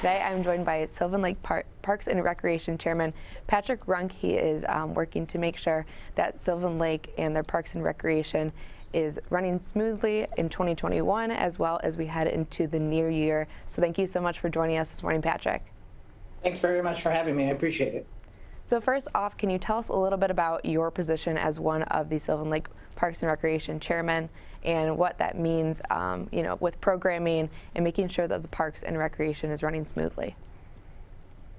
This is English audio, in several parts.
Today I'm joined by Sylvan Lake Parks and Recreation Chairman Patrick Runk. He is working to make sure that Sylvan Lake and their Parks and Recreation is running smoothly in 2021 as well as we head into the near year. So thank you so much for joining us this morning, Patrick. Thanks very much for having me. I appreciate it. So first off, can you tell us a little bit about your position as one of the Sylvan Lake Parks and Recreation Chairmen and what that means, with programming and making sure that the Parks and Recreation is running smoothly?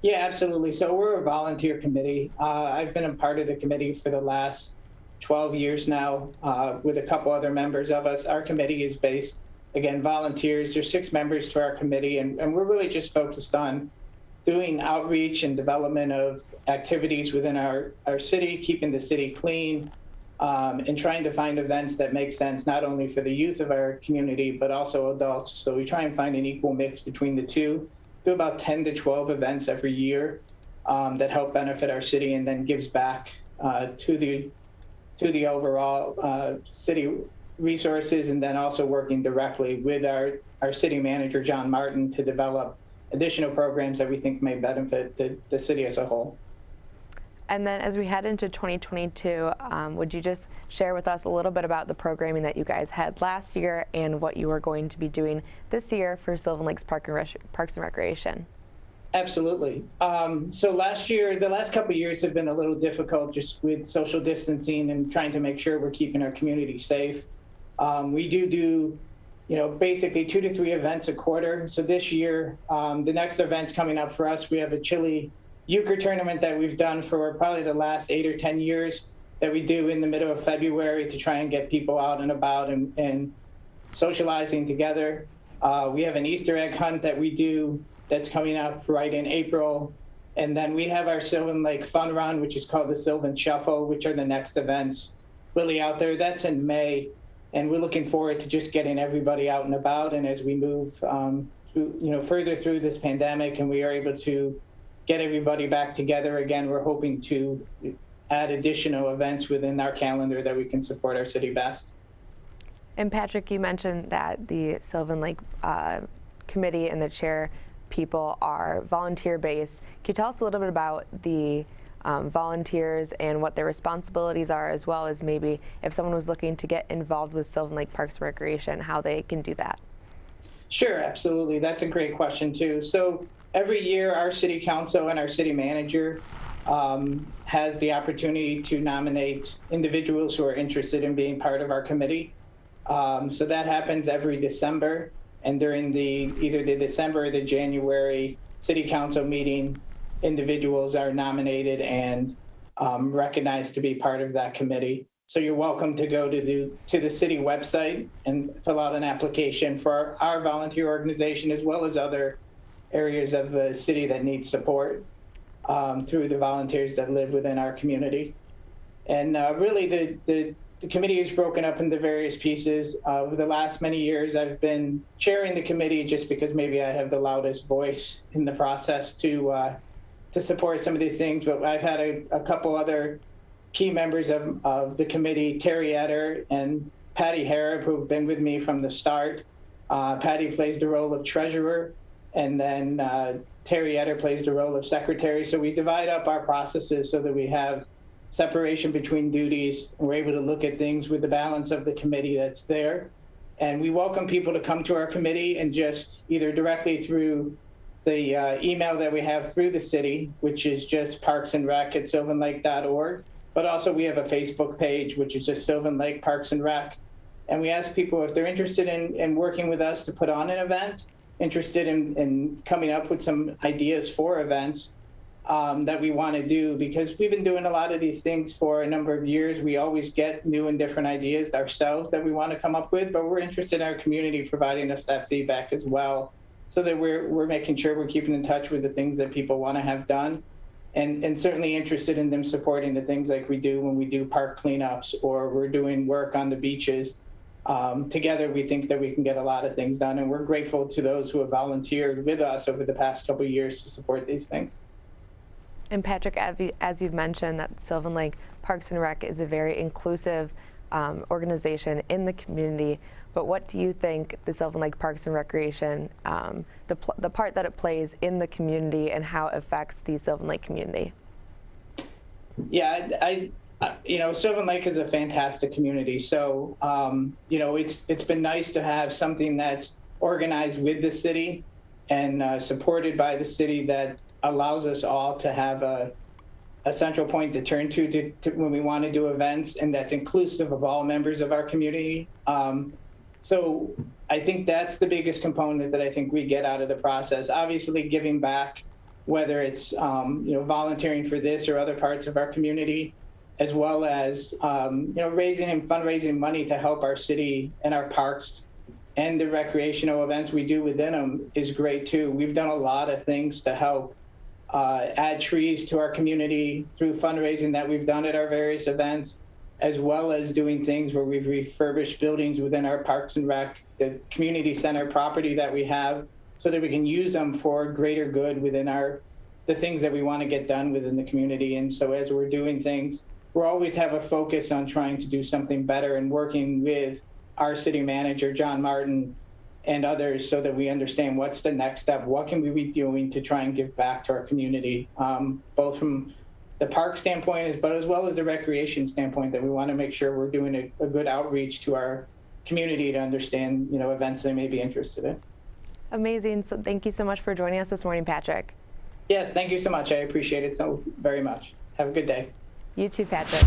Yeah, absolutely. So we're a volunteer committee. I've been a part of the committee for the last 12 years now with a couple other members of us. Our committee is based, again, volunteers. There's 6 members to our committee, and we're really just focused on doing outreach and development of activities within our city, keeping the city clean, and trying to find events that make sense not only for the youth of our community, but also adults. So we try and find an equal mix between the two. Do about 10 to 12 events every year that help benefit our city and then gives back to the overall city resources, and then also working directly with our city manager, John Martin, to develop additional programs that we think may benefit the city as a whole. And then as we head into 2022, would you just share with us a little bit about the programming that you guys had last year and what you are going to be doing this year for Sylvan Lake's Parks and Recreation? Absolutely. So last year, the last couple of years have been a little difficult just with social distancing and trying to make sure we're keeping our community safe. We do basically 2 to 3 events a quarter. So this year, the next event's coming up for us. We have a chili euchre tournament that we've done for probably the last 8 or 10 years that we do in the middle of February to try and get people out and about and socializing together. We have an Easter egg hunt that we do that's coming up right in April. And then we have our Sylvan Lake Fun Run, which is called the Sylvan Shuffle, which are the next events really out there. That's in May. And we're looking forward to just getting everybody out and about. And as we move further through this pandemic and we are able to get everybody back together again, we're hoping to add additional events within our calendar that we can support our city best. And Patrick, you mentioned that the Sylvan Lake committee and the chair people are volunteer-based. Can you tell us a little bit about the volunteers and what their responsibilities are, as well as maybe if someone was looking to get involved with Sylvan Lake Parks and Recreation, how they can do that? Sure, absolutely. That's a great question too. So every year our city council and our city manager has the opportunity to nominate individuals who are interested in being part of our committee. So that happens every December, and during either the December or the January city council meeting, individuals are nominated and recognized to be part of that committee. So you're welcome to go to the city website and fill out an application for our volunteer organization, as well as other areas of the city that need support through the volunteers that live within our community. And really the committee is broken up into various pieces. Over the last many years, I've been chairing the committee just because maybe I have the loudest voice in the process to support some of these things, but I've had a couple other key members of the committee, Terry Etter and Patty Harrop, who've been with me from the start. Patty plays the role of treasurer, and then Terry Etter plays the role of secretary. So we divide up our processes so that we have separation between duties, and we're able to look at things with the balance of the committee that's there. And we welcome people to come to our committee and just either directly through the email that we have through the city, which is just parksandrec@sylvanlake.org. But also we have a Facebook page, which is just Sylvan Lake Parks and Rec. And we ask people if they're interested in working with us to put on an event, interested in coming up with some ideas for events that we want to do, because we've been doing a lot of these things for a number of years. We always get new and different ideas ourselves that we want to come up with, but we're interested in our community providing us that feedback as well, so that we're making sure we're keeping in touch with the things that people want to have done, and certainly interested in them supporting the things like we do when we do park cleanups or we're doing work on the beaches. Together, we think that we can get a lot of things done, and we're grateful to those who have volunteered with us over the past couple of years to support these things. And Patrick, as you've mentioned, that Sylvan Lake Parks and Rec is a very inclusive organization in the community, but what do you think the Sylvan Lake Parks and Recreation, the part that it plays in the community and how it affects the Sylvan Lake community? Yeah, Sylvan Lake is a fantastic community. So, it's been nice to have something that's organized with the city and supported by the city that allows us all to have a central point to turn to when we want to do events, and that's inclusive of all members of our community. So I think that's the biggest component that I think we get out of the process. Obviously, giving back, whether it's volunteering for this or other parts of our community, as well as raising and fundraising money to help our city and our parks and the recreational events we do within them is great too. We've done a lot of things to help add trees to our community through fundraising that we've done at our various events, as well as doing things where we've refurbished buildings within our Parks and Rec, the community center property that we have, so that we can use them for greater good within the things that we want to get done within the community. And so as we're doing things, we'll always have a focus on trying to do something better and working with our city manager, John Martin, and others, so that we understand what's the next step, what can we be doing to try and give back to our community, both from the park standpoint, but as well as the recreation standpoint, that we want to make sure we're doing a good outreach to our community to understand, events they may be interested in. Amazing. So thank you so much for joining us this morning, Patrick. Yes, thank you so much. I appreciate it so very much. Have a good day. You too, Patrick.